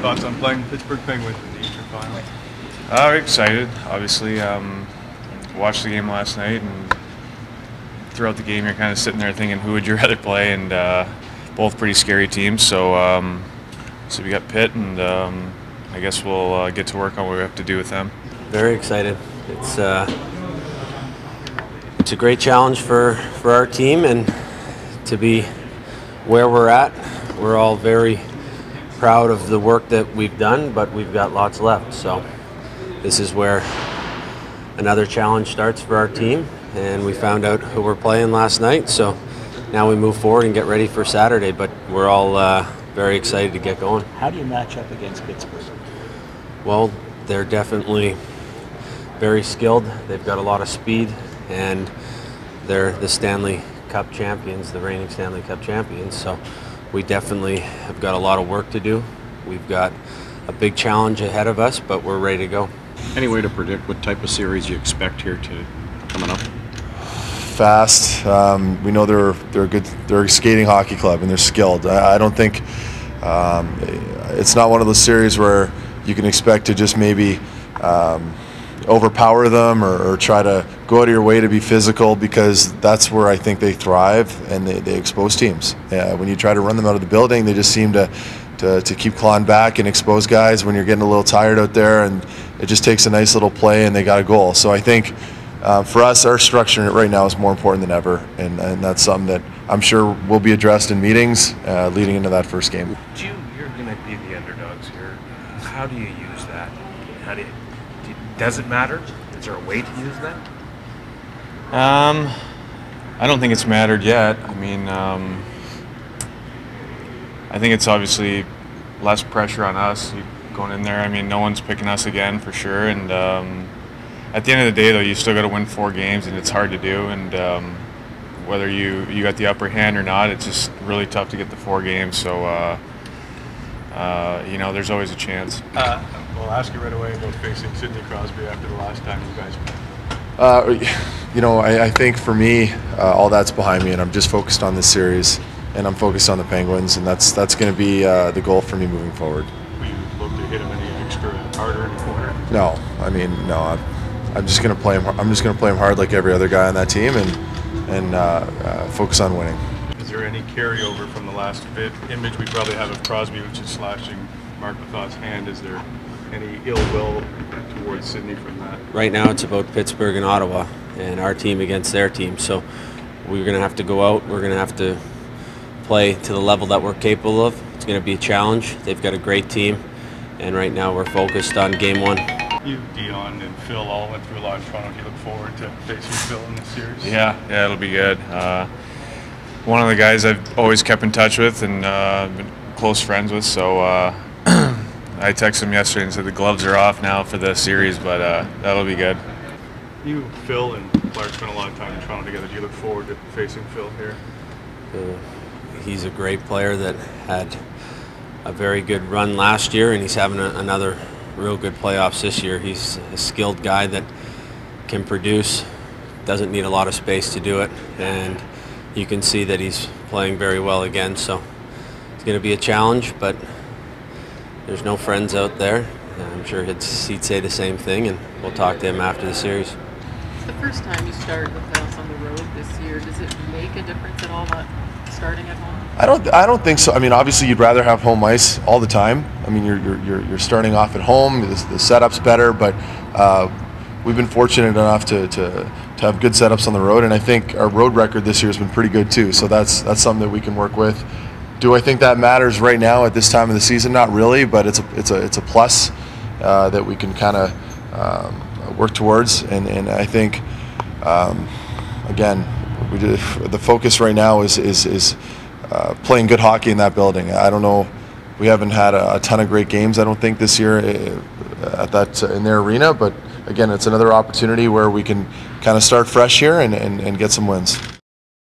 Thoughts on playing Pittsburgh Penguins in the Eastern Final? Excited, obviously. Watched the game last night, and throughout the game, you're kind of sitting there thinking, who would you rather play? And both pretty scary teams. So, so we got Pitt, and I guess we'll get to work on what we have to do with them. Very excited. It's a great challenge for our team, and to be where we're at. We're all very proud of the work that we've done, but we've got lots left. So this is where another challenge starts for our team, and we found out who we're playing last night. So now we move forward and get ready for Saturday, but we're all very excited to get going. How do you match up against Pittsburgh? Well, they're definitely very skilled. They've got a lot of speed, and they're the Stanley Cup champions, the reigning Stanley Cup champions. So we definitely have got a lot of work to do. We've got a big challenge ahead of us, but we're ready to go. Any way to predict what type of series you expect here coming up? Fast. We know they're a skating hockey club, and they're skilled. I don't think it's not one of those series where you can expect to just maybe overpower them or try to go out of your way to be physical, because that's where I think they thrive, and they expose teams. When you try to run them out of the building, they just seem to keep clawing back and expose guys when you're getting a little tired out there, and it just takes a nice little play and they got a goal. So I think for us, our structure right now is more important than ever, and that's something that I'm sure will be addressed in meetings leading into that first game. You're going to be the underdogs here. How do you use that? Does it matter? Is there a way to use that? I don't think it's mattered yet. I mean, I think it's obviously less pressure on us going in there. I mean, no one's picking us again for sure. And at the end of the day, though, you still got to win 4 games, and it's hard to do. And whether you got the upper hand or not, it's just really tough to get the 4 games. So, you know, there's always a chance. I'll ask you right away about facing Sidney Crosby after the last time you guys played. You know, I think for me, all that's behind me, and I'm just focused on this series, and I'm focused on the Penguins, and that's going to be the goal for me moving forward. Will you look to hit him any extra harder in the corner? No, I mean, no. I'm just going to play him. I'm just going to play him hard like every other guy on that team, and focus on winning. Is there any carryover from the last image we probably have of Crosby, which is slashing Mark Mathat's hand? Is there any ill will towards Sidney from that? Right now it's about Pittsburgh and Ottawa, and our team against their team. So we're going to have to go out. We're going to have to play to the level that we're capable of. It's going to be a challenge. They've got a great team, and right now we're focused on game 1. You, Dion, and Phil all went through a lot in Toronto. Do you look forward to facing Phil in this series? Yeah, it'll be good. One of the guys I've always kept in touch with and been close friends with, so I texted him yesterday and said the gloves are off now for the series, but that'll be good. You, Phil, and Clark spent a lot of time in Toronto together. Do you look forward to facing Phil here? He's a great player that had a very good run last year, and he's having another real good playoffs this year. He's a skilled guy that can produce, doesn't need a lot of space to do it, and you can see that he's playing very well again. So it's going to be a challenge, but there's no friends out there. I'm sure he'd say the same thing, and we'll talk to him after the series. It's the first time you started with us on the road this year. Does it make a difference at all not starting at home? I don't think so. I mean, obviously you'd rather have home ice all the time. I mean, you're starting off at home. The setup's better, but we've been fortunate enough to have good setups on the road, and I think our road record this year has been pretty good too. So that's something that we can work with. Do I think that matters right now at this time of the season? Not really, but it's a plus that we can kind of work towards, and I think again, the focus right now is playing good hockey in that building. I don't know, we haven't had a ton of great games, I don't think, this year at that in their arena, but again, it's another opportunity where we can kind of start fresh here and get some wins.